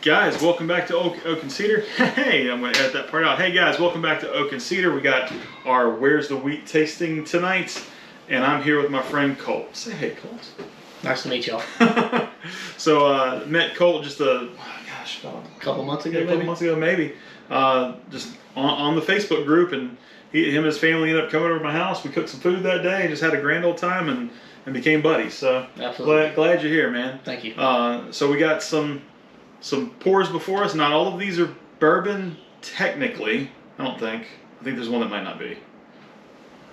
Guys, welcome back to Oak and Cedar. Hey, I'm going to edit that part out. Hey guys, welcome back to Oak and Cedar. We got our Where's the Wheat tasting tonight, and I'm here with my friend Colt. Say hey, Colt. Nice to meet y'all. So met Colt just a couple months ago, maybe. Just on the Facebook group, and him and his family ended up coming over to my house. We cooked some food that day, just had a grand old time, and became buddies. So glad you're here, man. Thank you. So we got some pours before us. Not all of these are bourbon, technically. I don't think. I think there's one that might not be.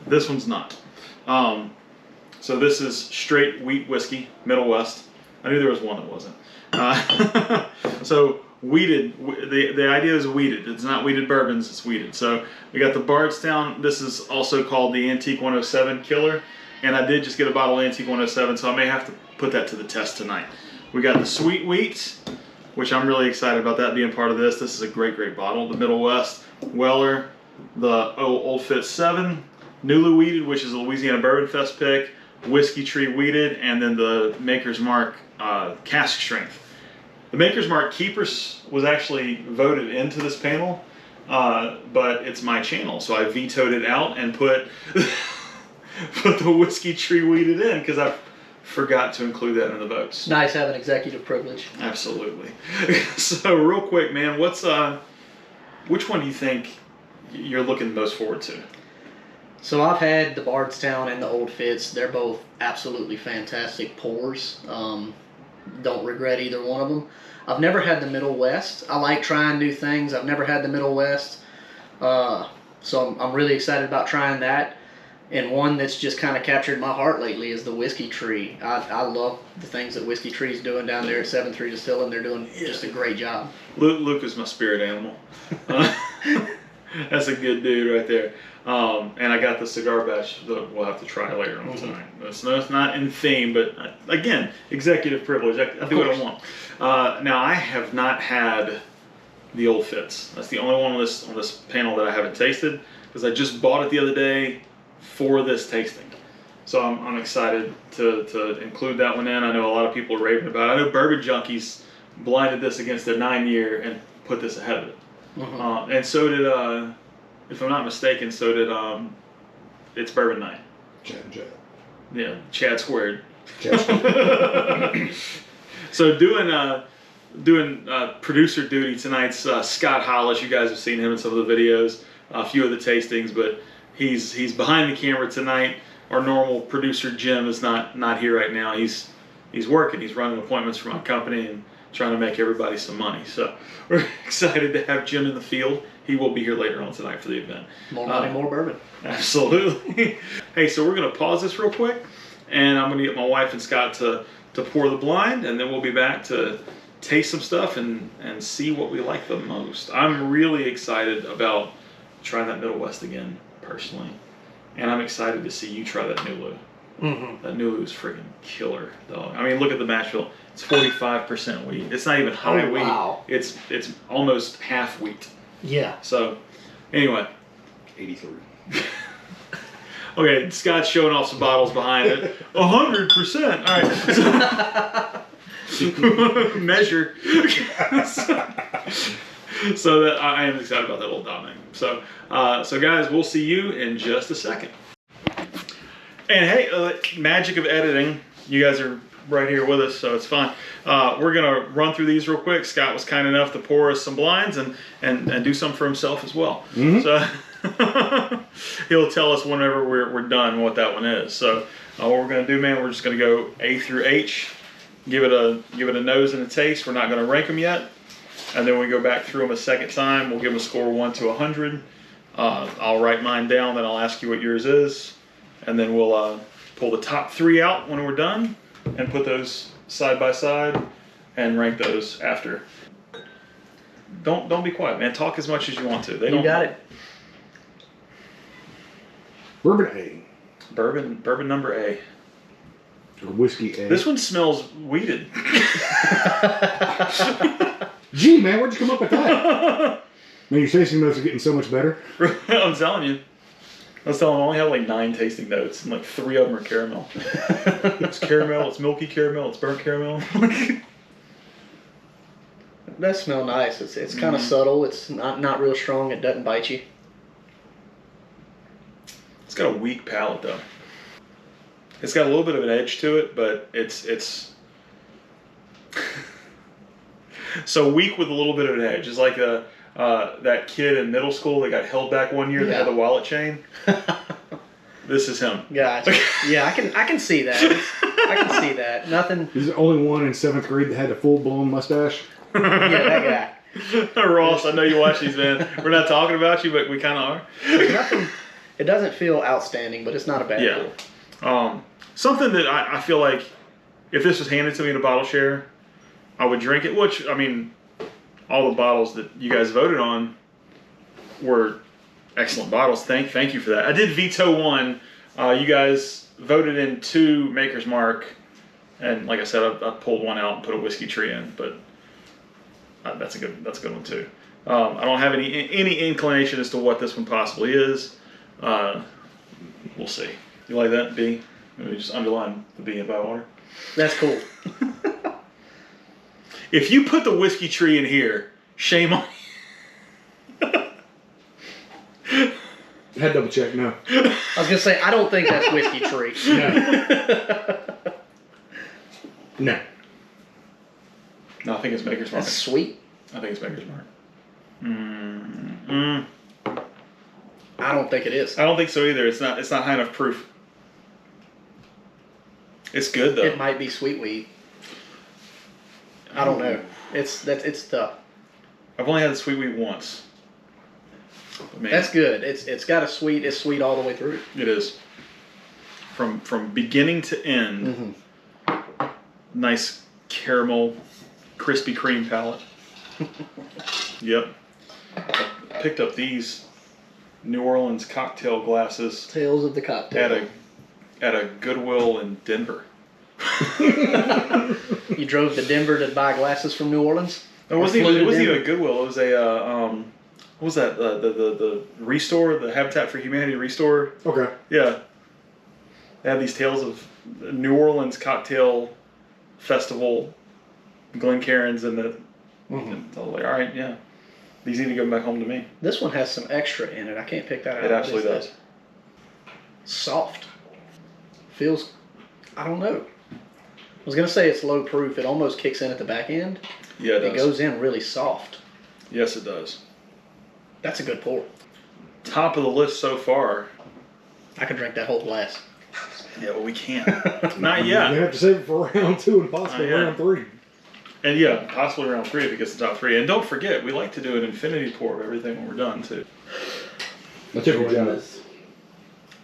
This one's not. So this is straight wheat whiskey, Middle West. I knew there was one that wasn't. So wheated. The idea is wheated. It's not wheated bourbons. It's wheated. So we got the Bardstown. This is also called the Antique 107 Killer. And I did just get a bottle of Antique 107, so I may have to put that to the test tonight. We got the Sweet Wheat, which I'm really excited about that being part of this. This is a great bottle. The Middle West Weller, the Old Fitz 7, Newly Wheated, which is a Louisiana Bourbon Fest pick, Whiskey Tree Wheated, and then the Maker's Mark Cask Strength. The Maker's Mark Keepers was actually voted into this panel, but it's my channel, so I vetoed it out and put the Whiskey Tree Wheated in because I forgot to include that in the votes. Nice having executive privilege. Absolutely. So real quick, man, which one do you think you're looking most forward to? So I've had the Bardstown and the Old Fitz. They're both absolutely fantastic pours. Don't regret either one of them. I've never had the Middle West. I like trying new things. I've never had the Middle West. So I'm really excited about trying that. And one that's just kind of captured my heart lately is the Whiskey Tree. I love the things that Whiskey Tree's doing down there at 7-3 Distilling. They're doing just a great job. Luke is my spirit animal. That's a good dude right there. And I got the cigar batch that we'll have to try later on tonight. It's not in theme, but again, executive privilege. I do what I want. Now, I have not had the Old Fitz. That's the only one on this panel that I haven't tasted because I just bought it the other day for this tasting. So I'm excited to include that one in. I know a lot of people are raving about it. I know Bourbon Junkies blinded this against their 9-year and put this ahead of it. And so did, if I'm not mistaken, so did It's Bourbon Night. Chad. Yeah, Chad squared. Chad squared. So doing producer duty tonight's Scott Hollis. You guys have seen him in some of the videos, a few of the tastings, but he's behind the camera tonight. Our normal producer Jim is not here right now. He's working. He's running appointments for my company and trying to make everybody some money. So we're excited to have Jim in the field. He will be here later on tonight for the event. More money, more bourbon. Absolutely. Hey, so we're going to pause this real quick, and I'm going to get my wife and Scott to pour the blind, and then we'll be back to taste some stuff and see what we like the most. I'm really excited about trying that Middle West again, personally. And I'm excited to see you try that Nulu. That Nulu is freaking killer, dog. I mean, look at the mash bill. It's 45% wheat. It's not even high wheat. Wow. It's almost half wheat. Yeah. So, anyway. 83. Okay, Scott's showing off some bottles behind it. 100%. All right. So, measure. So that I am excited about that old Dominic. So guys, we'll see you in just a second. And hey, magic of editing. You guys are right here with us, so it's fine. We're gonna run through these real quick. Scott was kind enough to pour us some blinds and do some for himself as well. So he'll tell us whenever we're done what that one is. So what we're gonna do, man, we're just gonna go A through H. Give it a nose and a taste. We're not gonna rank them yet. And then we go back through them a second time. We'll give them a score 1 to 100. I'll write mine down, then I'll ask you what yours is. And then we'll pull the top 3 out when we're done and put those side by side and rank those after. Don't be quiet, man. Talk as much as you want to. You got it. Bourbon A. Bourbon number A. Or whiskey A. This one smells wheated. Gee, man, where'd you come up with that? Man, your tasting notes are getting so much better. I'm telling you. I was telling him I only have like 9 tasting notes, and like 3 of them are caramel. It's caramel, it's milky caramel, it's burnt caramel. does smell nice. It's kind of subtle. It's not real strong. It doesn't bite you. It's got a weak palate though. It's got a little bit of an edge to it, but it's so weak with a little bit of an edge. It's like that kid in middle school that got held back one year that had the wallet chain. This is him. Gotcha. Yeah, I can see that. I can see that. Nothing. He's the only one in 7th grade that had a full-blown mustache. Yeah, that guy. Ross, I know you watch these, man. We're not talking about you, but we kind of are. There's nothing. It doesn't feel outstanding, but it's not a bad pour. Something that I feel like if this was handed to me in a bottle share, I would drink it. Which, I mean, all the bottles that you guys voted on were excellent bottles. Thank you for that. I did veto one. You guys voted in 2 Maker's Mark, and like I said, I pulled one out and put a whiskey tree in. But that's a good one too. I don't have any inclination as to what this one possibly is. We'll see. You like that, B? Let me just underline the B in Bywater. That's cool. If you put the whiskey tree in here, shame on you. I had double check, no. I was gonna say I don't think that's whiskey tree. No. No, I think it's Maker's Mark. That's sweet. I think it's Maker's Mark. I don't think it is. I don't think so either. It's not high enough proof. It's good though. It might be sweet wheat. I don't know. It's tough. I've only had the sweet wheat once. But man, That's good. It's got a sweet. It's sweet all the way through. it is. From beginning to end, nice caramel, Krispy Kreme palate. Yep. I picked up these New Orleans cocktail glasses Tales of the cocktail. at a Goodwill in Denver. You drove to Denver to buy glasses from New Orleans? It wasn't even a Goodwill. It was a what was that? The Restore, the Habitat for Humanity Restore. Okay. Yeah. They have these Tales of New Orleans Cocktail Festival, Glencairns, and the. And I was like, all right, yeah. These need to go back home to me. This one has some extra in it. I can't pick that out. It absolutely does. Soft. Feels, I don't know. I was going to say it's low proof. It almost kicks in at the back end. Yeah, it does. It goes in really soft. Yes, it does. That's a good pour. Top of the list so far. I could drink that whole glass. Yeah, well, we can't. Not You yet. have to save it for round 2 and possibly round 3. And yeah, possibly round 3 if it gets the top 3. And don't forget, we like to do an infinity pour of everything when we're done, too. I took your job.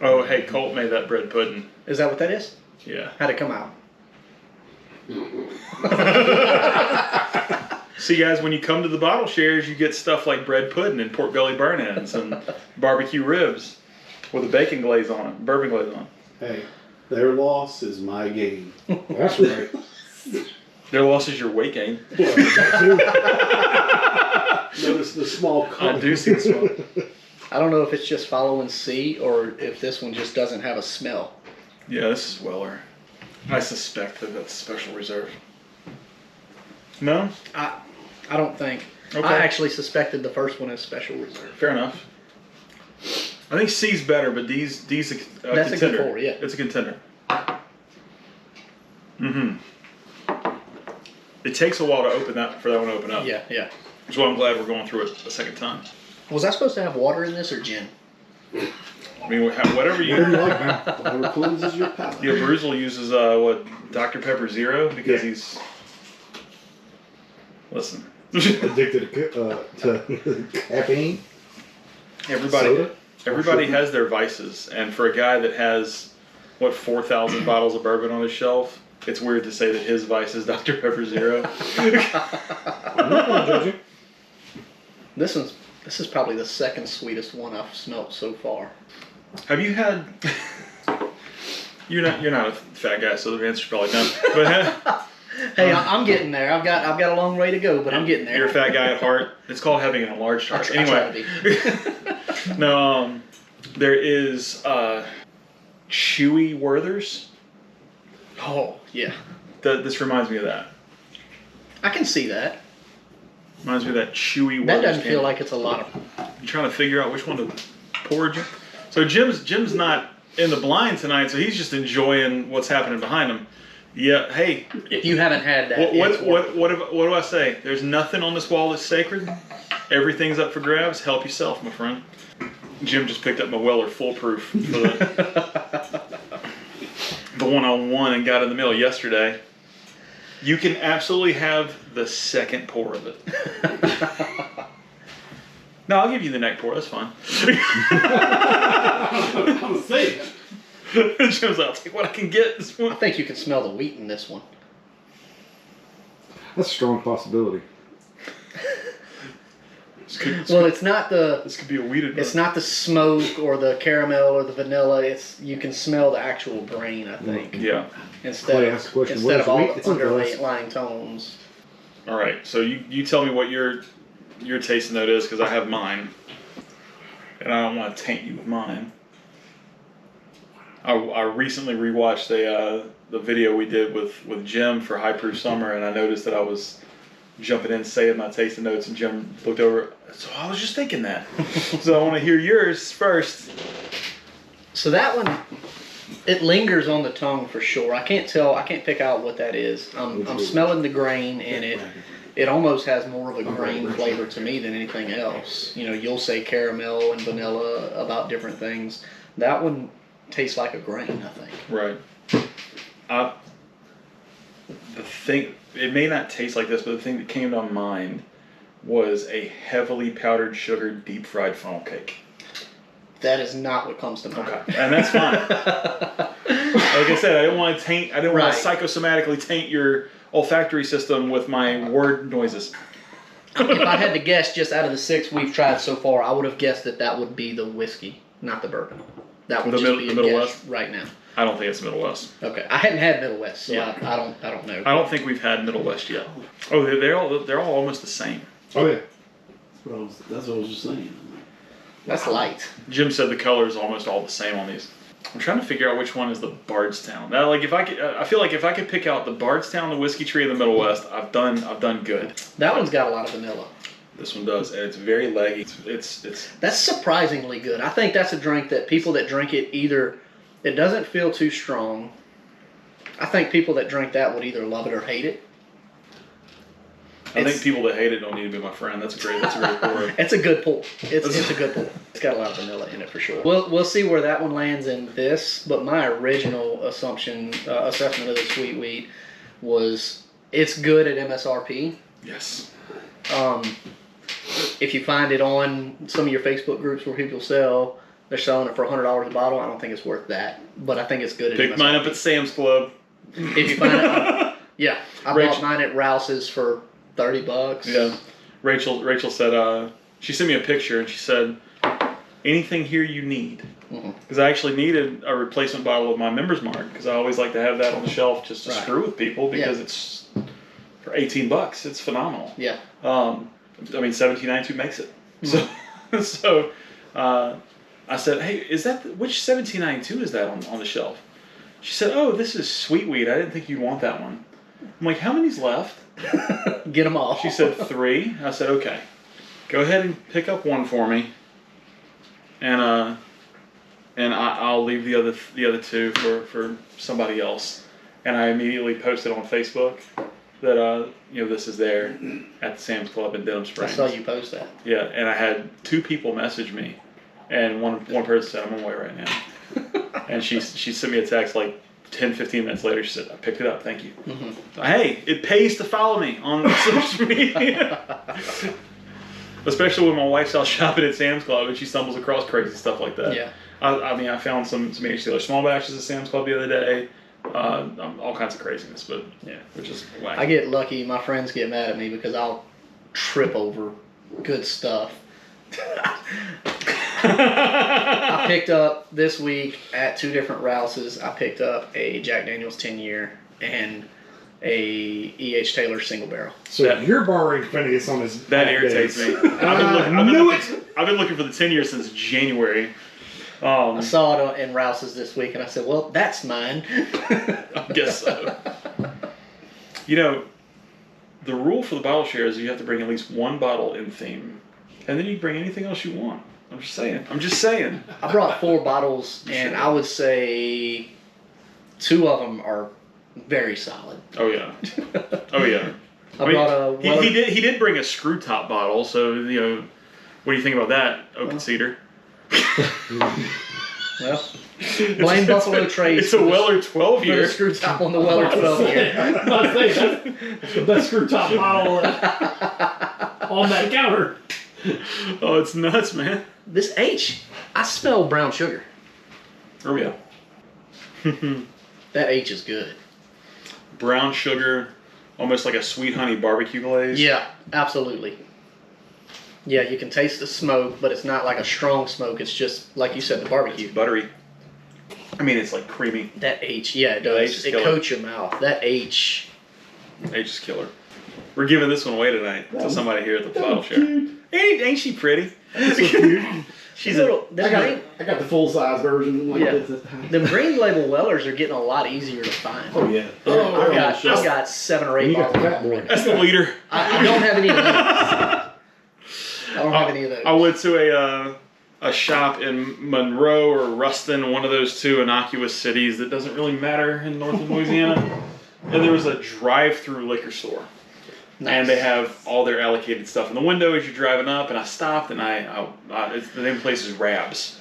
Oh, hey, Colt made that bread pudding. Is that what that is? Yeah. How'd it come out? See, guys, when you come to the bottle shares, you get stuff like bread pudding and pork belly burn-ins and barbecue ribs with a bacon glaze on it, bourbon glaze on it. Hey, their loss is my gain. That's right. Their loss is your weight gain. Notice the small I color. do see the smoke. I don't know if it's just following C or if this one just doesn't have a smell. Yeah, this is Weller. I suspect that that's special reserve. No? I don't think. Okay. I actually suspected the first one is special reserve. Fair enough. I think C's better, but D's a That's contender. a good pour, yeah. It's a contender. It takes a while to open that for that one to open up. Yeah, yeah. Which is why I'm glad we're going through it a second time. Was I supposed to have water in this or gin? I mean, whatever Whatever you like, man. Whatever cleanses your palate. Yeah, Bruzel uses Dr. Pepper Zero because he's. Listen. Addicted to caffeine. Everybody has their vices, and for a guy that has 4,000 bottles of bourbon on his shelf, it's weird to say that his vice is Dr. Pepper Zero. I'm not going to judge you. This is probably the second sweetest one I've smelt so far. Have you had? You're not a fat guy, so the answer's probably no. But Hey, I'm getting there. I've got a long way to go, but I'm getting there. you're a fat guy at heart. It's called having an enlarged heart. I try to be. No, there is Chewy Werther's. Oh, yeah. This reminds me of that. I can see that. Reminds me of that chewy. That Werther's doesn't feel candy. like it's a lot of. You trying to figure out which one to pour, Jim? So Jim's not in the blind tonight, so he's just enjoying what's happening behind him. Yeah. Hey. If you haven't had that, What do I say? There's nothing on this wall that's sacred. Everything's up for grabs. Help yourself, my friend. Jim just picked up my Weller Foolproof for the one-on-one and got in the mail yesterday. You can absolutely have the second pour of it. No, I'll give you the neck pour. That's fine. I'm saying. Jim's like, I'll take what I can get. This I one. think you can smell the wheat in this one. That's a strong possibility. Well, it's not the. This could be a weeded. It's not the smoke or the caramel or the vanilla. It's you can smell the actual grain. I think. Yeah. Clay asked the question, what is Instead of all wheat? the It's underlying. underlying tones. All right. So you tell me what your tasting note is, because I have mine, and I don't want to taint you with mine. I recently rewatched the video we did with Jim for High Proof Summer, and I noticed that I was jumping in saying my tasting notes, and Jim looked over. So I was just thinking that. So I want to hear yours first. So that one, it lingers on the tongue for sure. I can't pick out what that is. I'm smelling the grain in it. It almost has more of a grain flavor to me than anything else. You know, you'll say caramel and vanilla about different things. That one tastes like a grain, I think. Right. The thing, it may not taste like this, but the thing that came to mind was a heavily powdered sugar deep fried funnel cake. That is not what comes to mind. Okay, and that's fine. Like I said, I didn't want to psychosomatically taint your olfactory system with my word noises. If I had to guess, just out of the 6 we've tried so far, I would have guessed that would be the whiskey, not the bourbon. That would be a Middle guess West? right now. I don't think it's Middle West. Okay, I hadn't had Middle West, so Yeah. I don't know. I don't think we've had Middle West yet. Oh, they're all almost the same. Oh yeah. That's what I was just saying. That's light. Jim said the color is almost all the same on these. I'm trying to figure out which one is the Bardstown. Now, like I feel like if I could pick out the Bardstown, the whiskey tree, and the Middle West, I've done good. That one's got a lot of vanilla. This one does, and it's very leggy. It's That's surprisingly good. I think that's a drink that people that drink it it doesn't feel too strong. I think people that drink that would either love it or hate it. I think people that hate it don't need to be my friend. That's a great pour. It's a good pull. It's a good pull. It's got a lot of vanilla in it for sure. We'll see where that one lands in this, but my original assessment of the sweet wheat was it's good at MSRP. Yes. If you find it on some of your Facebook groups where people sell, they're selling it for $100 a bottle. I don't think it's worth that, but I think it's good at Pick MSRP. mine up at Sam's Club. If you find it, yeah, I bought mine at Rouse's for $30. Yeah. Rachel said, she sent me a picture and she said, anything here you need. Because I actually needed a replacement bottle of my Members Mark, because I always like to have that on the shelf just to screw with people, because it's for $18. It's phenomenal. Yeah. I mean, 1792 makes it. So I said, hey, which 1792 is that on the shelf? She said, oh, this is sweet wheat. I didn't think you'd want that one. I'm like, how many's left? Get them all. She said 3. I said, okay, go ahead and pick up one for me, and I'll leave the other 2 for somebody else. And I immediately posted on Facebook that this is there at the Sam's Club in Denham Springs. I saw you post that. Yeah, and I had 2 people message me, and one person said, I'm on my way right now. And she sent me a text like 10, 15 minutes later. She said, I picked it up, thank you. Hey, it pays to follow me on social media. Especially when my wife's out shopping at Sam's Club and she stumbles across crazy stuff like that. Yeah. I found some HTLer small batches at Sam's Club the other day. All kinds of craziness, but yeah, which is wacky. I get lucky. My friends get mad at me because I'll trip over good stuff. I picked up this week at 2 different Rouse's. I picked up a Jack Daniel's 10-year and a E.H. Taylor single barrel. So you're borrowing Phineas on his. That irritates me. I've been looking for the 10-year since January. I saw it in Rouse's this week, and I said, "Well, that's mine." I guess so. the rule for the bottle share is you have to bring at least one bottle in theme, and then you bring anything else you want. I'm just saying. I brought 4 bottles, and I would say 2 of them are very solid. Oh yeah. I brought a he did bring a screw top bottle, so what do you think about that, Oak and Cedar? Well, blame Buffalo Trace. It's a Weller 12 year. Put a screw top on the Weller 12 year. That's the best screw top bottle on that counter. Oh, it's nuts, man. This H, I smell brown sugar. Oh yeah. That H is good. Brown sugar, almost like a sweet honey barbecue glaze. Yeah, absolutely. Yeah, you can taste the smoke, but it's not like a strong smoke. It's just, like you said, the barbecue. It's buttery. I mean, it's like creamy. That H, yeah, it H does. is It killer. coats your mouth. That H. H is killer. We're giving this one away tonight to somebody here at the bottle share. Ain't she pretty? She's a little. I got the full size version. Like Yeah. this. Them green label Wellers are getting a lot easier to find. Oh yeah. I've got 7 or 8 You got the bottles. fat boy. That's the leader. I don't have any of those. I don't have any of those. I went to a shop in Monroe or Ruston, one of those 2 innocuous cities that doesn't really matter in northern Louisiana. And there was a drive-through liquor store. Nice. And they have all their allocated stuff in the window as you're driving up. And I stopped, and the name of the place is Rabs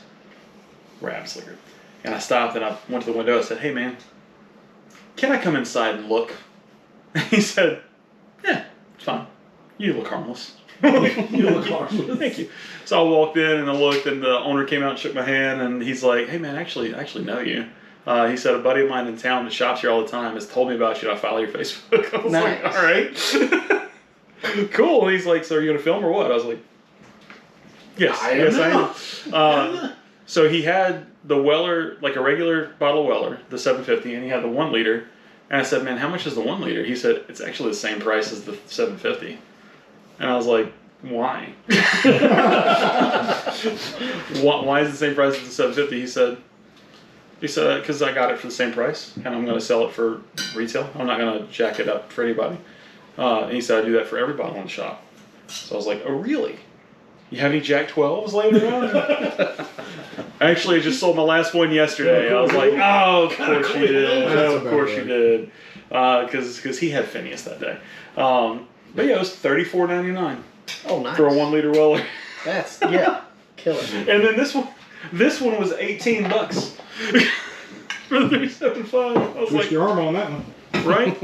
Liquor. And I stopped, and I went to the window. I said, "Hey, man, can I come inside and look?" And he said, "Yeah, it's fine. You look harmless." You look harmless. Thank you. So I walked in and I looked, and the owner came out and shook my hand, and he's like, "Hey, man, I actually know you." He said, "A buddy of mine in town that shops here all the time has told me about you. I follow your Facebook." I was like, Nice. "All right." Cool. He's like, "So are you going to film or what?" I was like, "Yes. I am. So he had the Weller, like a regular bottle of Weller, the 750, and he had the 1 liter. And I said, "Man, how much is the 1 liter?" He said, "It's actually the same price as the 750. And I was like, "Why?" Why is it the same price as the 750? He said, "Because I got it for the same price, and I'm going to sell it for retail. I'm not going to jack it up for anybody." And he said, "I do that for every bottle in the shop." So I was like, "Oh, really? You have any Jack 12s laying around?" Actually, I just sold my last one yesterday. I was like, "Oh, of course you did. That's Of about course you right. did." Because he had Phineas that day. But yeah, it was $34.99 Oh, nice. for a 1 liter Weller. That's, killer. And then this one was $18 for the 375. I was Twist like, your arm on that one. right?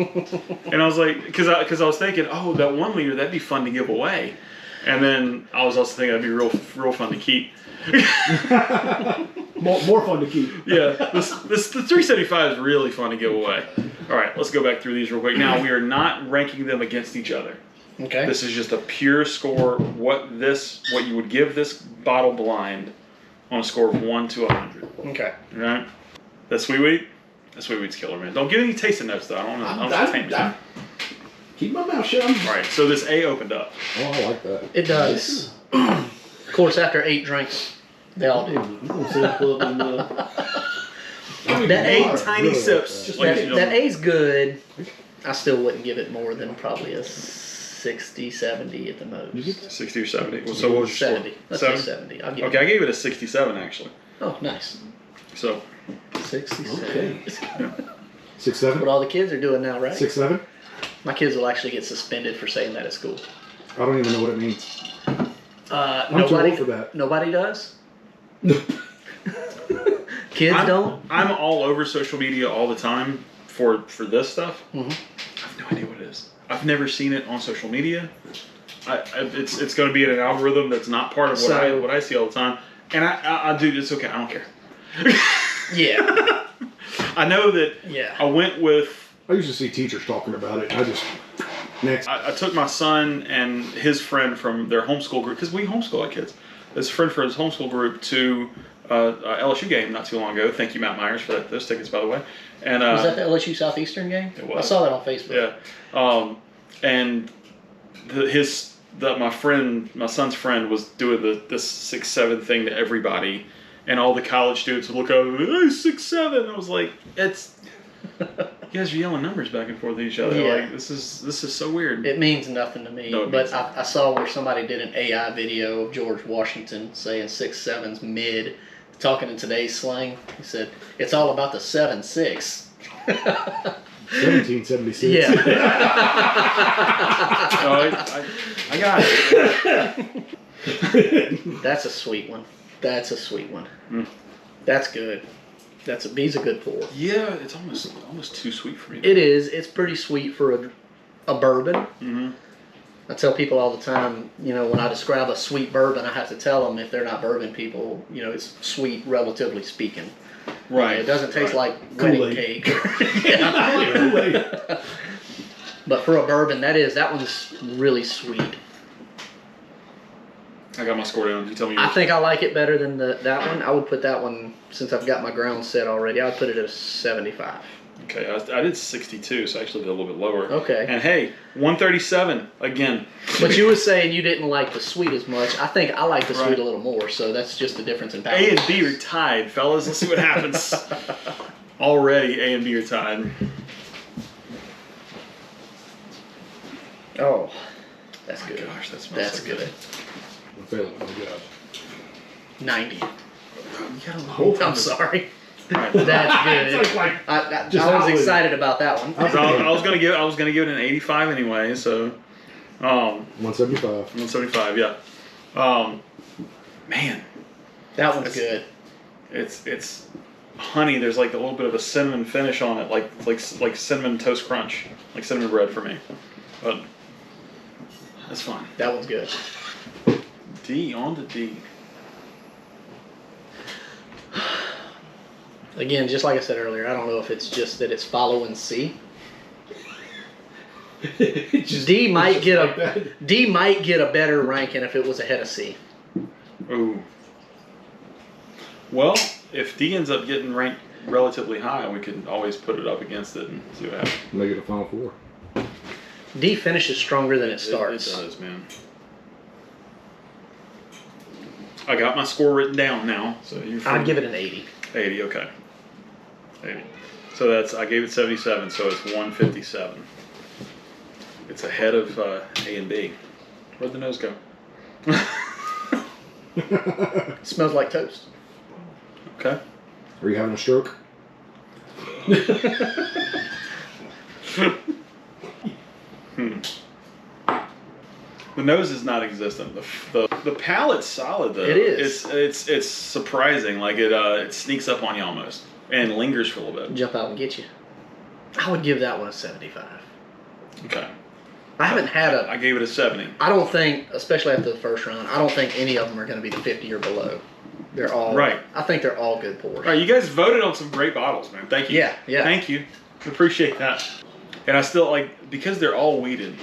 And I was like, because I was thinking, oh, that 1 liter, that'd be fun to give away. And then I was also thinking that'd be real fun to keep. More fun to keep. Yeah, the 375 is really fun to give away. All right, let's go back through these real quick. Now, we are not ranking them against each other. Okay. This is just a pure score. What you would give this bottle blind on a score of 1 to 100. Okay. All right. That Sweet Wheat. That Sweet Wheat's killer, man. Don't give any tasting notes though. I don't know. Keep my mouth shut. All right. So this A opened up. Oh, I like that. It does. Of course, after 8 drinks, they all do. I'm gonna sit up in the. That Eight A, tiny really sips. like ladies and that gentlemen. A's good. I still wouldn't give it more than probably a 60, 70 at the most. 60 or 70. So what was your 70. score? Let's 7? say 70. I'll give Okay, I gave it a 67 actually. Oh, nice. So 67. Okay. 6, 7? What all the kids are doing now, right? 6, 7? My kids will actually get suspended for saying that at school. I don't even know what it means. I'm too Nobody old for that. Nobody does. Kids I'm, don't. I'm all over social media all the time for this stuff. Mhm. I have no idea what it is. I've never seen it on social media. It's going to be in an algorithm that's not part of what I see all the time. And I do. It's okay. I don't care. Yeah. I know that. Yeah. I went with. I used to see teachers talking about it. Next. I took my son and his friend from their homeschool group, because we homeschool our kids. His friend for his homeschool group to a LSU game not too long ago. Thank you, Matt Myers, for those tickets, by the way. And Was that the LSU Southeastern game? It was. I saw that on Facebook. Yeah. And my son's friend was doing this 6'7" thing to everybody, and all the college students would look over, hey, 6'7". I was like, You guys are yelling numbers back and forth at each other. Yeah. Like this is so weird. It means nothing to me. No, it but means I saw where somebody did an AI video of George Washington saying 6'7's mid. Talking in today's slang, he said it's all about the 7'6". 1776. Yeah. I got it. That's a sweet one. That's a sweet one. Mm. That's good. B's a good pour. Yeah, it's almost too sweet for me. It is. It's pretty sweet for a bourbon. Mm-hmm. I tell people all the time, when I describe a sweet bourbon, I have to tell them if they're not bourbon people, it's sweet, relatively speaking. Right. It doesn't taste like Kool-Aid. wedding cake. Yeah. But for a bourbon, that one's really sweet. I got my score down. You tell me. I think I like it better than that one. I would put that one, since I've got my ground set already, I would put it at a 75. Okay, I did 62, so I actually did a little bit lower. Okay. And hey, 137 again. But you were saying you didn't like the sweet as much. I think I like the Right. sweet a little more, so that's just the difference in A palate. and B are tied, fellas. Let's see what happens. Already, A and B are tied. Oh, that's good. Gosh, that smells That's so good. I'm feeling it. Oh my gosh. 90. You gotta I'm sorry. Right. That's It's good. like, I Just was outward. excited about that one. So I was gonna give it an 85 anyway. So, 175. 175. Yeah. Man, That one's good. it's honey. There's like a little bit of a cinnamon finish on it, like cinnamon toast crunch, like cinnamon bread for me. But that's fine. That one's good. D on to D. Again, just like I said earlier, I don't know if it's just that it's following C. D might get a better ranking if it was ahead of C. Ooh. Well, if D ends up getting ranked relatively high, we could always put it up against it and see what happens. Make it a final four. D finishes stronger than it starts. It does, man. I got my score written down now, so you're free. I'd give it an 80. 80, okay. 80. So I gave it 77, so it's 157. It's ahead of A and B. Where'd the nose go? It smells like toast. Okay. Are you having a stroke? The nose is not existent. The palate's solid though. It is. It's surprising. Like it sneaks up on you almost and lingers for a little bit. Jump out and get you. I would give that one a 75. Okay. I haven't had I gave it a 70. I don't think, especially after the first round, I don't think any of them are going to be the 50 or below. They're all Right. I think they're all good pours. All right, you guys voted on some great bottles, man. Thank you. Yeah. Thank you. Appreciate that. And I still because they're all weeded.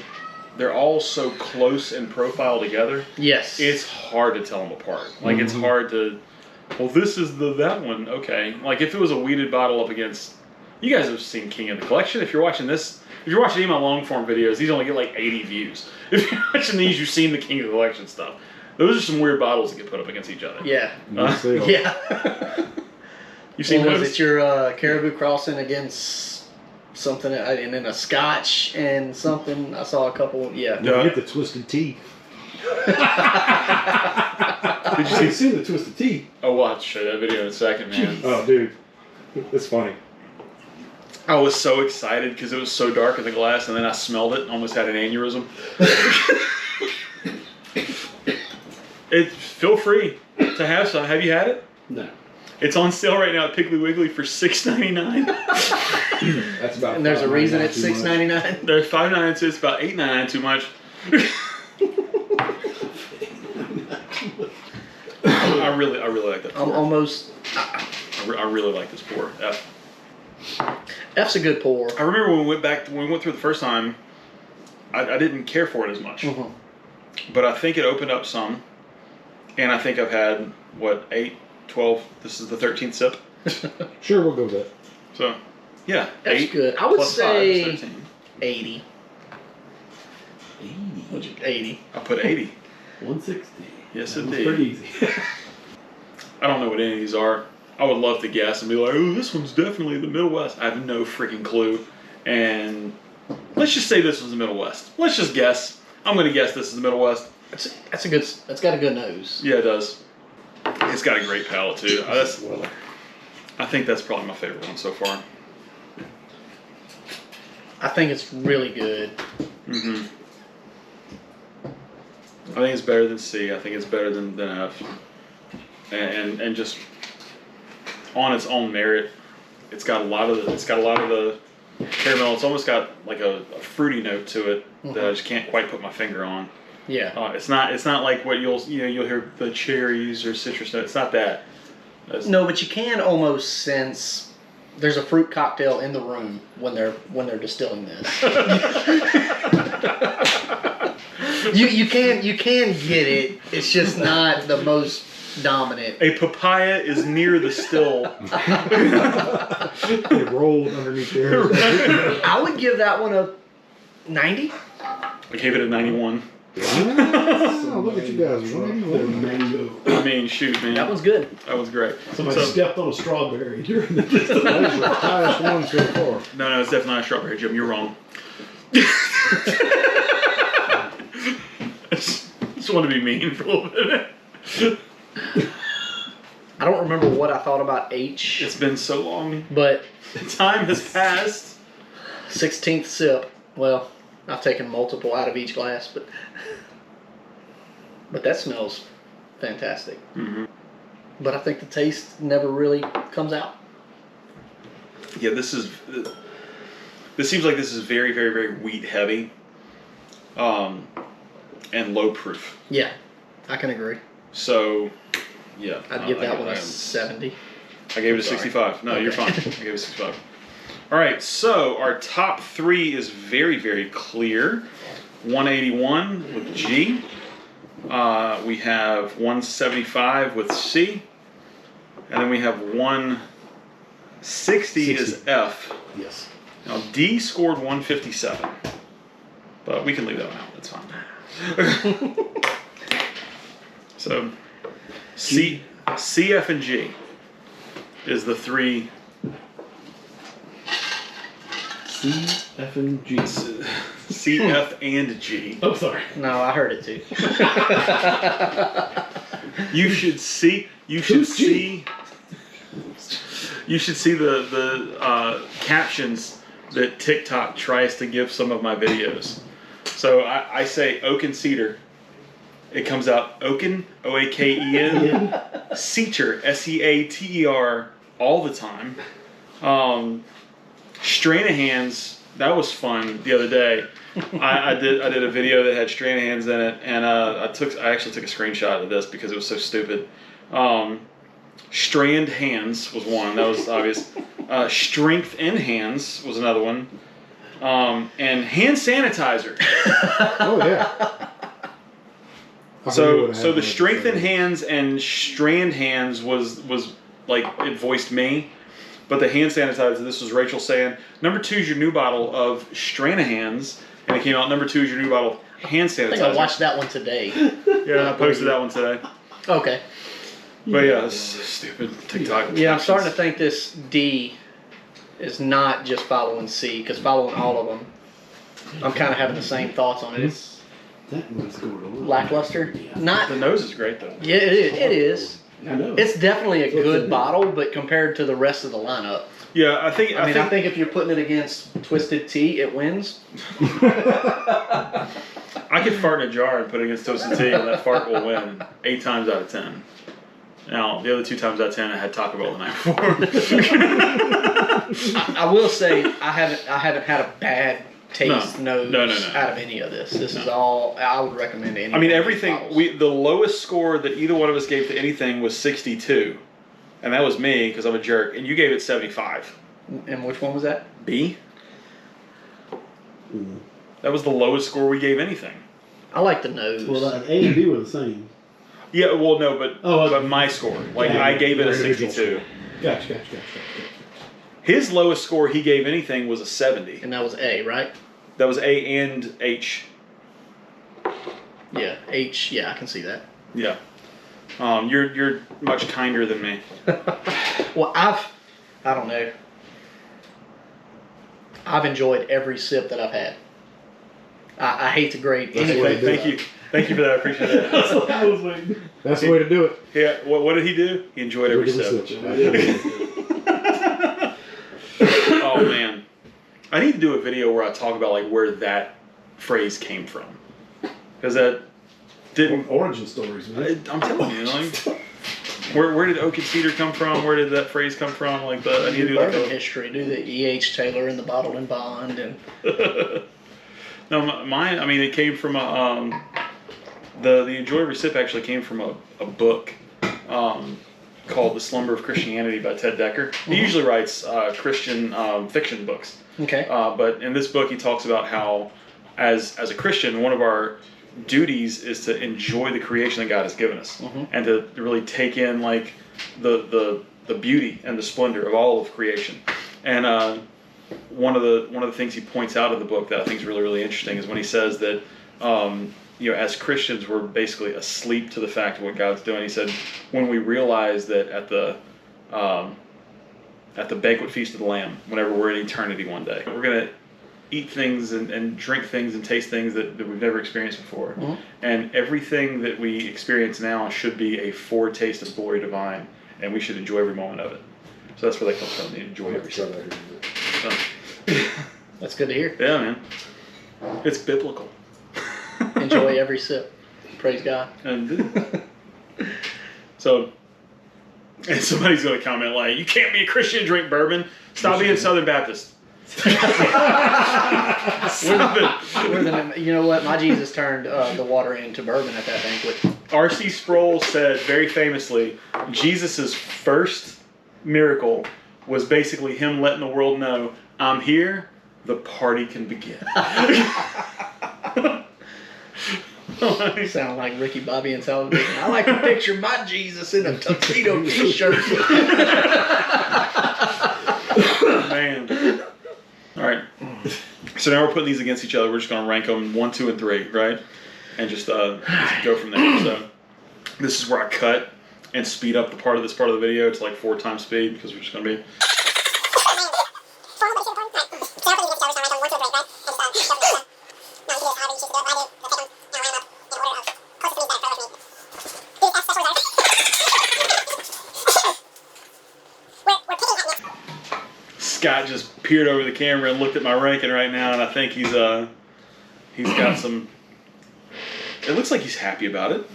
They're all so close in profile together. Yes. It's hard to tell them apart. Like it's hard to. Well, this is that one. Okay. Like if it was a weeded bottle up against. You guys have seen King of the Collection. If you're watching this, if you're watching any of my long form videos, these only get like 80 views. If you're watching these, you've seen the King of the Collection stuff. Those are some weird bottles that get put up against each other. Yeah. Yes, they are. Yeah. You've seen Was those? it your Caribou crossing against something, and then a Scotch and something? I saw a couple. Yeah. Don't forget the twisted tea. Did you see? You seen the twisted tea? Oh, we'll have to show that video in a second, man. Oh, dude. It's funny. I was so excited because it was so dark in the glass, and then I smelled it and almost had an aneurysm. Feel free to have some. Have you had it? No. It's on sale right now at Piggly Wiggly for $6.99. That's about. And there's a reason $5.99 it's too much. $6.99. There's $5.99, so it's about $8.99 too much. I really like that I'm pour. almost. I really like this pour. F. F's a good pour. I remember when we went through it the first time, I didn't care for it as much. Mhm. But I think it opened up some. And I think I've had, 8, 12, this is the 13th sip. Sure, we'll go with that. So, yeah. That's 8 good. I would plus say 5 is 13. 80. 80. I put 80. 160. Yes, That was indeed. pretty easy. I don't know what any of these are. I would love to guess and be like, oh, this one's definitely the Midwest. I have no freaking clue. And let's just say this was the Middle West. Let's just guess. I'm going to guess this is the Middle West. That's a good. That's got a good nose. Yeah, it does. It's got a great palate too. I think that's probably my favorite one so far. I think it's really good. Mm-hmm. I think it's better than C. I think it's better than F. And just on its own merit, it's got a lot of the caramel. It's almost got like a fruity note to it that I just can't quite put my finger on. Yeah. It's not like what you'll hear the cherries or citrus notes. It's not that. No, but you can almost sense there's a fruit cocktail in the room when they're distilling this. you can get it. It's just not the most dominant. A papaya is near the still. It rolled underneath there. I would give that one a 90. I gave it a 91. Wow, look at you guys. The mango. I mean, shoot, man. That was good. That was great. Somebody stepped on a strawberry during the That was the highest one so far. No, it's definitely not a strawberry, Jim. You're wrong. Just want to be mean for a little bit. I don't remember what I thought about H. It's been so long. But Time has passed. 16th sip. Well, I've taken multiple out of each glass, but that smells fantastic. Mm-hmm. But I think the taste never really comes out. Yeah, this seems like this is very, very, very wheat heavy, and low proof. Yeah, I can agree. So, yeah. I'd give that one a 70. I gave it a 65. No, you're fine. I gave it a 65. All right, so our top three is very, very clear. 181 with G. We have 175 with C. And then we have 160 is F. Yes. Now, D scored 157. But we can leave that one out. That's fine. So, C, F, and G is the three. C, F, and G. C, F, and G. Oh, sorry. No, I heard it too. You should see. You should Who's see. You should see the captions that TikTok tries to give some of my videos. So I say oak and cedar. It comes out Oaken, O-A-K-E-N, Cedar, S-E-A-T-E-R, all the time. Stranahan's, that was fun the other day. I did a video that had Stranahan's in it, and I actually took a screenshot of this because it was so stupid. Strand hands was one, that was obvious. Strength in hands was another one. And hand sanitizer. Oh, yeah. So the strength in hands and strand hands was like it voiced me, but the hand sanitizer, this was Rachel saying, number 2 is your new bottle of Stranahan's, and it came out number 2 is your new bottle of hand sanitizer. I think I watched that one today. Yeah, I posted that one today. Okay. But yeah, it's stupid TikTok. Yeah, I'm starting to think this D is not just following C, because following all of them, I'm kind of having the same thoughts on it. It's That one's going a little lackluster. Not. The nose is great though. Yeah, it is. I know. It's definitely a good bottle, but compared to the rest of the lineup, Yeah, I think I think if you're putting it against Twisted Tea, it wins. I could fart in a jar and put it against Toasted Tea, and that fart will win 8 times out of 10. Now, the other 2 times out of 10, I had Taco Bell the night before. I will say I haven't had a bad taste nose No. out of any of this. This is all I would recommend to anyone. I mean, everything. The lowest score that either one of us gave to anything was 62, and that was me because I'm a jerk. And you gave it 75. And which one was that? B. That was the lowest score we gave anything. I like the nose. Well, A and B were the same. Yeah, well, no, but Oh, but my score, like yeah, I gave it a individual 62. Gotcha. His lowest score he gave anything was a 70. And that was A, right? That was A and H. Yeah, H. Yeah, I can see that. Yeah. You're much kinder than me. Well, I don't know. I've enjoyed every sip that I've had. I hate to grade anything. Thank you for that. I appreciate that. That's what I was waiting. That's the way to do it. Yeah. What did he do? He enjoyed every sip. Oh man, I need to do a video where I talk about like where that phrase came from, because that didn't. Origin stories, man. I'm telling you, like, where did Oak and Cedar come from? Where did that phrase come from? Like I need to do like bourbon history. Do the E.H. Taylor and the Bottled and Bond and. No, mine. I mean, it came from the Enjoy Every Sip actually came from a book called The Slumber of Christianity by Ted Decker. He usually writes Christian fiction books. Okay. But in this book, he talks about how, as a Christian, one of our duties is to enjoy the creation that God has given us, and to really take in like the beauty and the splendor of all of creation. And one of the things he points out in the book that I think is really, really interesting is when he says that as Christians we're basically asleep to the fact of what God's doing. He said when we realize that at the banquet feast of the Lamb, whenever we're in eternity one day, we're gonna eat things and drink things and taste things that we've never experienced before. And everything that we experience now should be a foretaste of glory divine, and we should enjoy every moment of it. So that's where they come from. They enjoy every second. So, That's good to hear. yeah, man. It's biblical. Enjoy every sip. Praise God. And so, and somebody's going to comment like, "You can't be a Christian and drink bourbon. Stop being Southern Baptist." You know what? My Jesus turned the water into bourbon at that banquet. R.C. Sproul said very famously, Jesus' first miracle was basically him letting the world know, "I'm here, the party can begin." Sound like Ricky Bobby and Salvation. I like to picture my Jesus in a tuxedo t-shirt. Man. All right. So now we're putting these against each other. We're just going to rank them 1, 2, and 3, right? And just go from there. So this is where I cut and speed up this part of the video to like 4 times speed, because we're just going to be... Scott just peered over the camera and looked at my ranking right now, and I think he's got some... It looks like he's happy about it.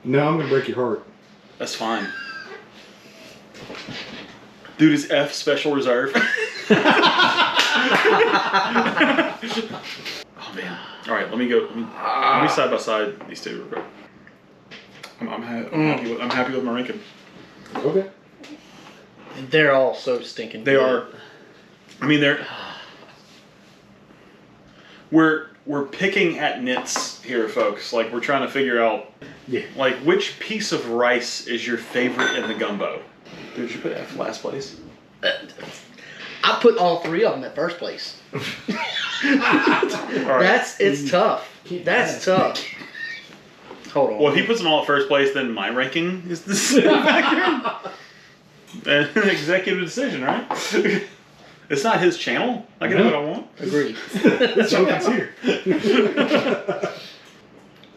No, I'm going to break your heart. That's fine. Dude is F special reserve. Oh, man. All right, let me go. Let me side by side these two real quick. I'm happy with my ranking. Okay. They're all so stinking They good. are. I mean, we're picking at nits here, folks. Like, we're trying to figure out, like, which piece of rice is your favorite in the gumbo? Dude, did you put F last place? I put all 3 of them at first place. All right. It's tough. That's tough. Hold on. Well, if he puts them all at first place, then my ranking is the same factor. An executive decision, right? It's not his channel. I can do what I want. Agreed. So that's here.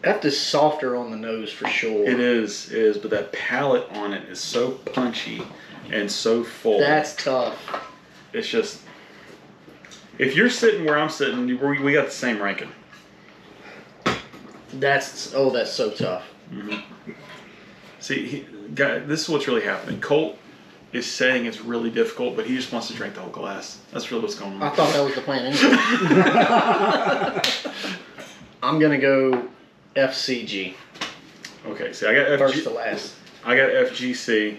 F is softer on the nose for sure. It is, but that palate on it is so punchy and so full. That's tough. It's just, if you're sitting where I'm sitting, we got the same ranking. That's so tough. Mm-hmm. See, this is what's really happening. Colt is saying it's really difficult, but he just wants to drink the whole glass. That's really what's going on. I thought that was the plan anyway. I'm gonna go FCG. Okay, see, I got FG. First to last. I got FGC,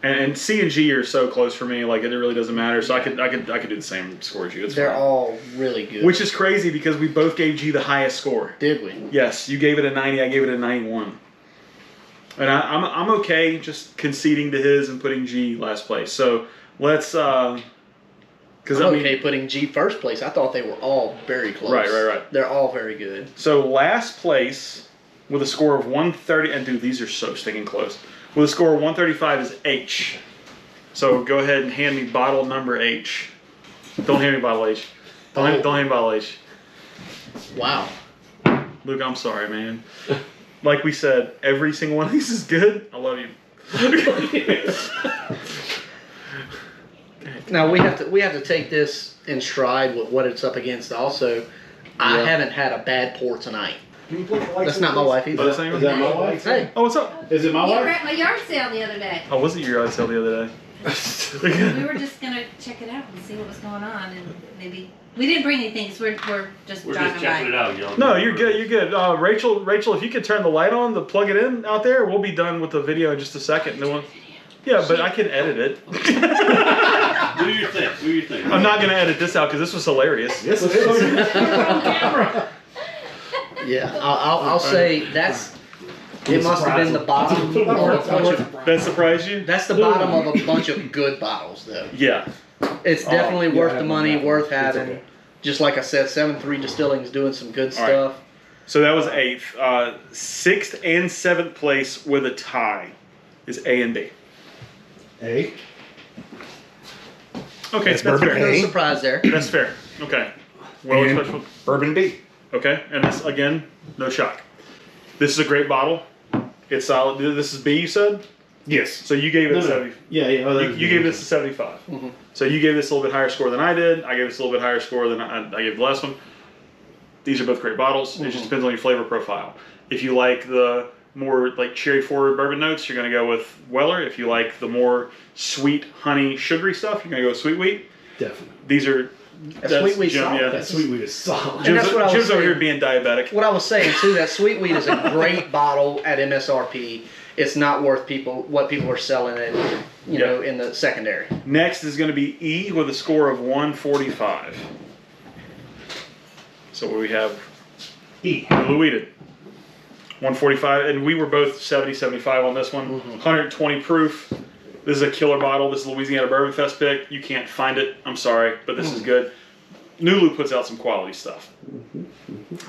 and C and G are so close for me. Like, it really doesn't matter. So I could do the same score as you. It's They're fine. all really good. Which is crazy because we both gave G the highest score. Did we? Yes, you gave it a 90. I gave it a 91. And I'm okay just conceding to his and putting G last place. So let's because I'm okay putting G first place. I thought they were all very close. Right. They're all very good. So last place with a score of 130, and dude, these are so stinking close. With a score of 135 is H. So go ahead and hand me bottle number H. Don't hand me bottle H. Don't hand me bottle H. Wow. Luke, I'm sorry, man. Like we said, every single one of these is good. I love you. Now we have to take this in stride with what it's up against. Also, I haven't had a bad pour tonight. That's not my wife either. Is Is that my wife? Hey. Oh, what's up? Is it my You were wife? at my yard sale the other day. Oh, was it your yard sale the other day? We were just gonna check it out and see what was going on, and maybe we didn't bring anything. So we're just We're driving just checking it by. out, y'all. No, you're good. You're good. Rachel, if you could turn the light on, plug it in out there, we'll be done with the video in just a second. Yeah, but I can edit it. Do your thing. Do your thing. I'm not gonna edit this out because this was hilarious. Yes, it is. Yeah, I'll say that's. It must have been the bottom. That surprised you? That's the bottom of a bunch of good bottles, though. Yeah. It's definitely yeah, worth I the have money, one. worth It's having. okay. Just like I said, 7-3 Distilling is doing some good All right. stuff. So that was 8th. 6th and 7th place with a tie is A and B. A. Okay, that's bourbon fair. No A. surprise there. That's fair. Okay. Well, And special. bourbon B. Okay, and this again, no shock. This is a great bottle. It's solid. This is B, you said. Yes. So you gave it No, a no. 70. Yeah, yeah. Oh, You gave this a 75. So you gave this a little bit higher score than I did. I gave this a little bit higher score than I gave the last one. These are both great bottles. It just depends on your flavor profile. If you like the more like cherry forward bourbon notes, you're going to go with Weller. If you like the more sweet, honey, sugary stuff, you're going to go with Sweet Wheat. Definitely. These are Sweet Wheat's Jim, solid. yeah. That sweet wheat is solid. And that's what I was Jim's over saying. here being diabetic. What I was saying too, that Sweet Wheat is a great bottle at MSRP. It's not worth what people are selling it, you know, in the secondary. Next is going to be E with a score of 145. So what we have E. Louis 145, and we were both 70, 75 on this one. 120 proof. This is a killer bottle. This is Louisiana Bourbon Fest pick. You can't find it. I'm sorry, but this is good. Nulu puts out some quality stuff.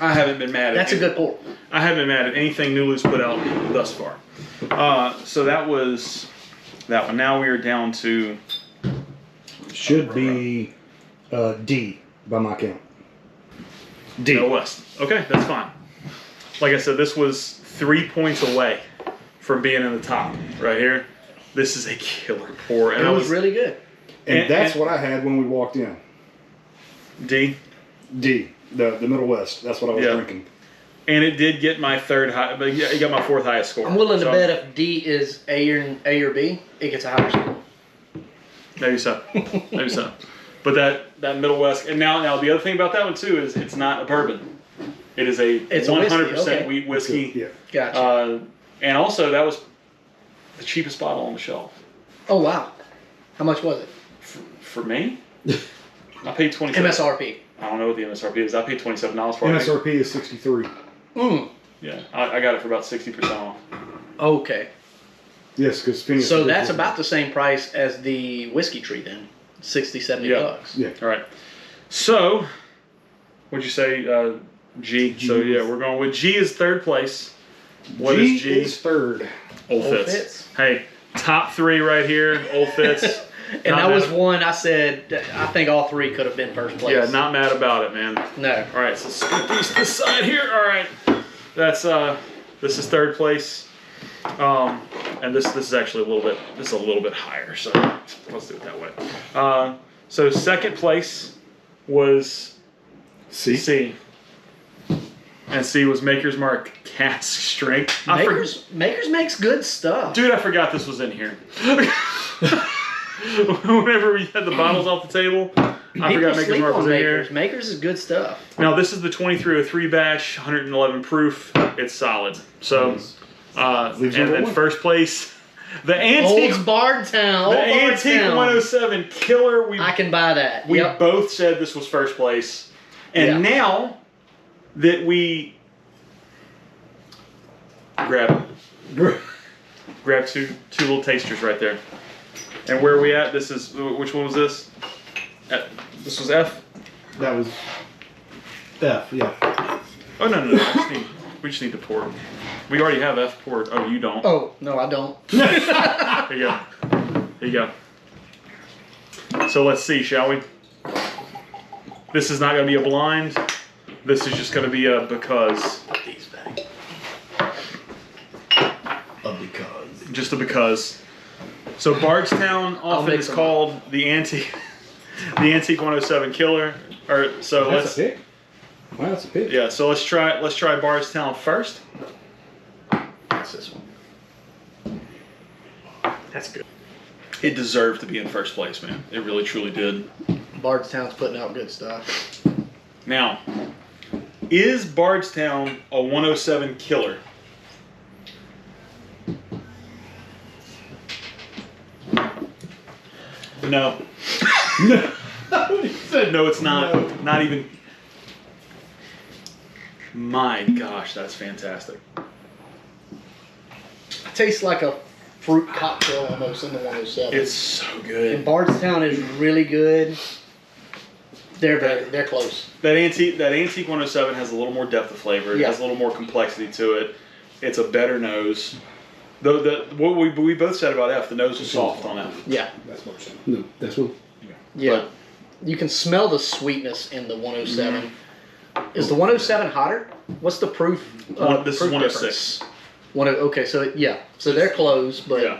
I haven't been mad at That's a good pour. I haven't been mad at anything Nulu's put out thus far. So that was that one. Now we are down to Should be D by my count. D. Middle West. Okay, that's fine. Like I said, this was 3 points away from being in the top right here. This is a killer pour. And It I was really good. And and- that's and- what I had when we walked in. D. D. The Middle West. That's what I was Yeah. drinking. And it did get my third high, but yeah, it got my fourth highest score. I'm willing to So, bet if D is A or B, it gets a higher score. Maybe so. Maybe so. But that Middle West, and now the other thing about that one too is it's not a bourbon. It is It's a 100% whiskey, okay. wheat whiskey. Yeah. Gotcha. And also that was the cheapest bottle on the shelf. Oh wow, how much was it? For me, I paid $27. MSRP. I don't know what the MSRP is. I paid $27 for it. MSRP is 63. Yeah, I got it for about 60% off. Okay, Yes, because Phineas. so that's about the same price as the whiskey tree then, 60, 70 Yeah. bucks. Yeah. All right. So, what'd you say, G? G So yeah, was- we're going with G is third place. What G is G? is third. Old Old Fitz. Fitz. Hey, top 3 right here. Old Fitz. And Not that was mad- one I said, I think all three could have been first place. Yeah, not mad about it, man. No. All right, so scoot these to the side here. All right, that's this is third place, and this is actually a little bit higher. So let's do it that way. So second place was C. C, and C was Maker's Mark cask strength. Makers makes good stuff. Dude, I forgot this was in here. Whenever we had the bottles off the table, I People forgot Maker's sleep Mark was on in here. Makers. Makers is good stuff. Now this is the 2303 batch, 111 proof. It's solid. So, and Leaves number then one. first place, the antique, Old Bardstown. the Old antique Bardstown. 107 killer. I can buy that. We Yep. both said this was first place, and Yeah. now that we grab two little tasters right there, and where are we at? This is which one was this? This was F. That was F. Yeah. Oh no! We just need to pour. We already have F poured. Oh, you don't. Oh, no, I don't. Here you go. Here you go. So let's see, shall we? This is not going to be a blind. This is just going to be a because. These back. Because. Just a because. So Bardstown often make is some called the antique 107 killer. Or so That's let's a pick. Wow, that's a pick. yeah. So let's try Bardstown first. That's this one. That's good. It deserved to be in first place, man. It really truly did. Bardstown's putting out good stuff. Now, is Bardstown a 107 killer? No. He said No, it's not. no. Not even. My gosh, that's fantastic. It tastes like a fruit cocktail almost in the 107. It's so And good. Bardstown is really good. They're close. That antique 107 has a little more depth of flavor. It Yeah. has a little more complexity to it. It's a better nose. What we both said about F, the nose was soft on F. Yeah. That's what I'm saying. No, that's one. Yeah. You can smell the sweetness in the 107. Is the 107 hotter? What's the proof? This is proof 106. difference? Okay, so yeah. So they're close, but Yeah.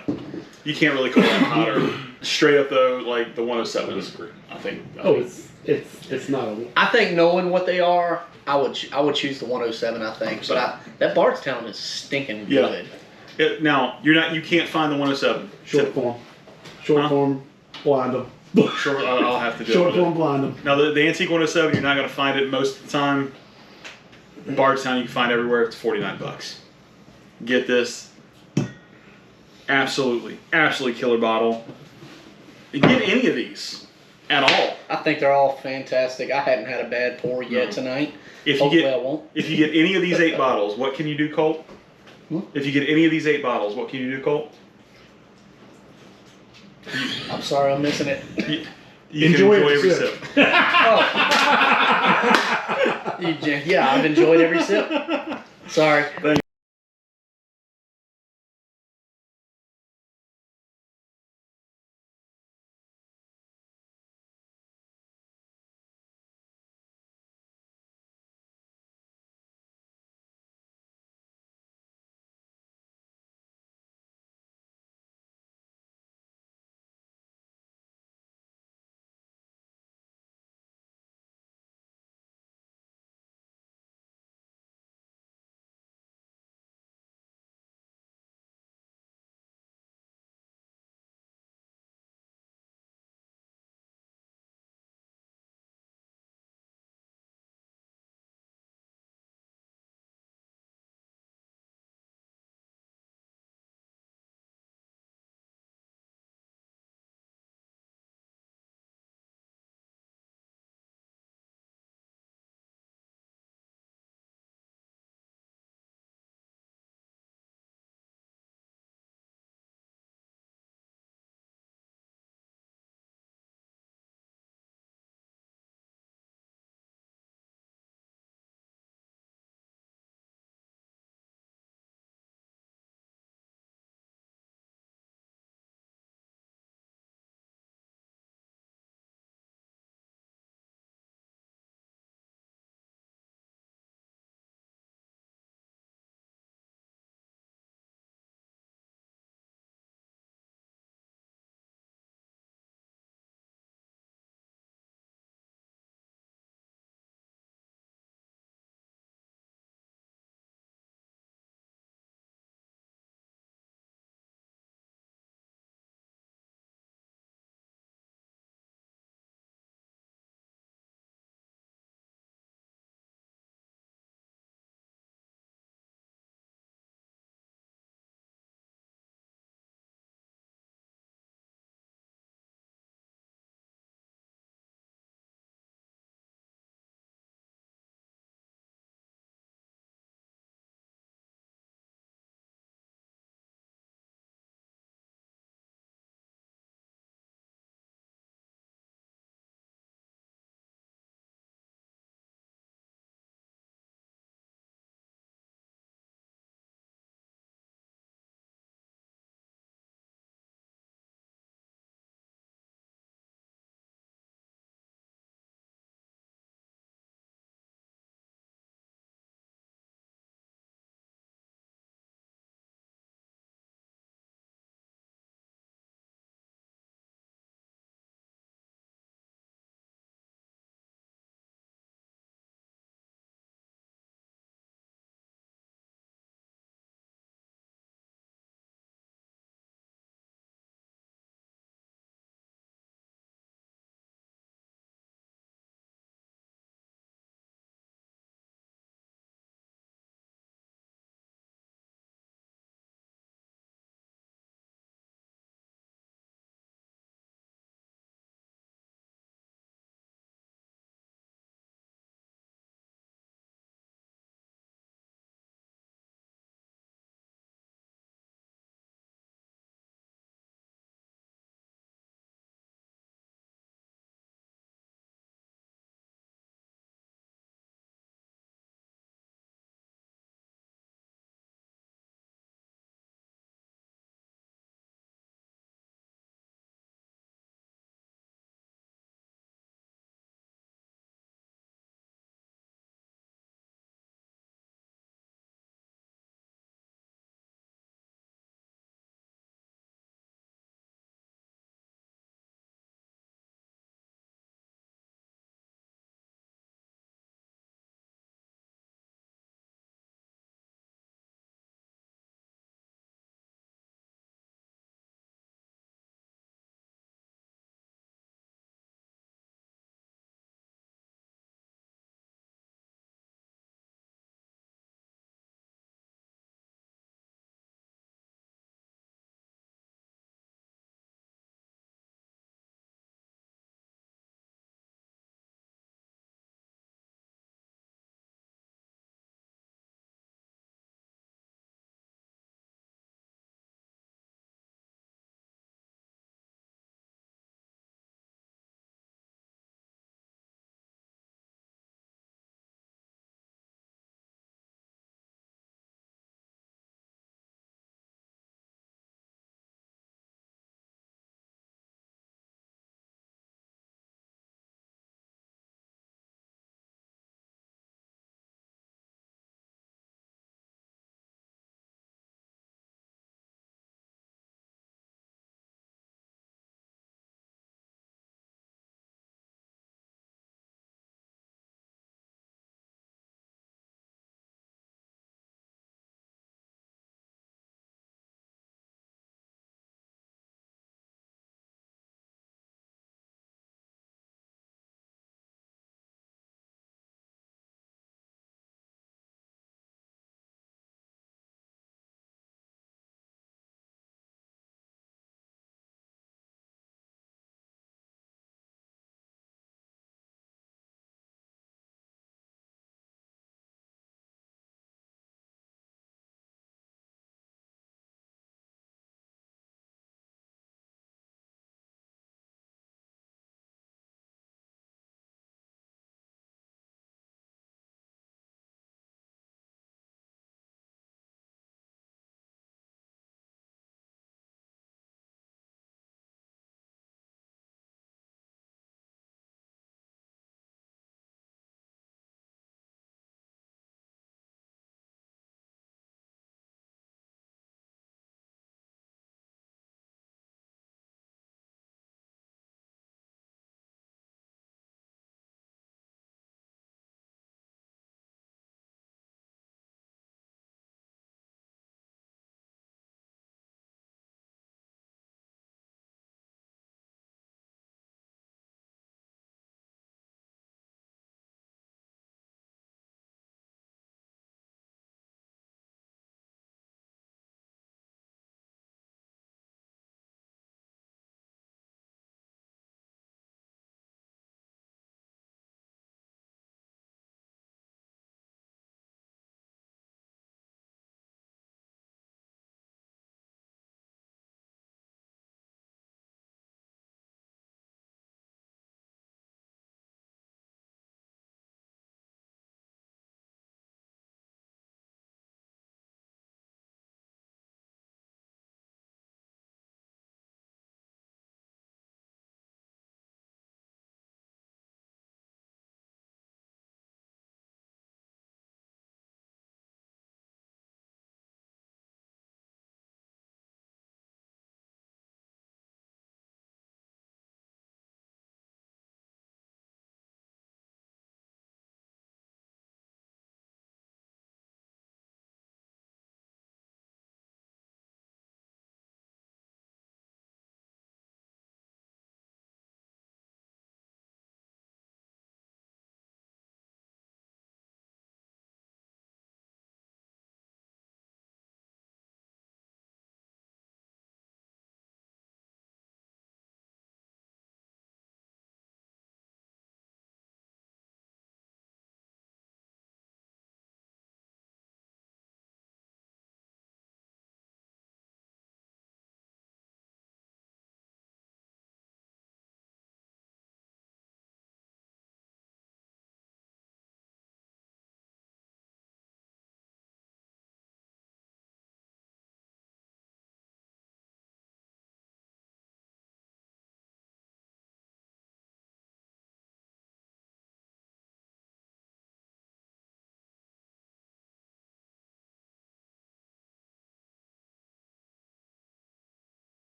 You can't really call that hotter. Straight up though, like the 107 is, I think. Oh, it's not a. I think knowing what they are, I would choose the 107. I think, but that Bardstown is stinking Yeah. good. Now you can't find the 107. Short form. Short Huh? form, blind them. Sure, I'll have to do Short it. form, blind them. Now the antique 107, you're not going to find it most of the time. Bardstown you can find everywhere. It's $49. Get this. Absolutely killer bottle. Get any of these at all. I think they're all fantastic. I hadn't had a bad pour yet tonight. If you Hopefully I get won't. if you get any of these 8 bottles, what can you do, Colt? Hmm? If you get any of these 8 bottles, what can you do, Colt? I'm sorry, I'm missing it. You Enjoy can enjoy every every sip. sip. Yeah, I've enjoyed every sip. Sorry.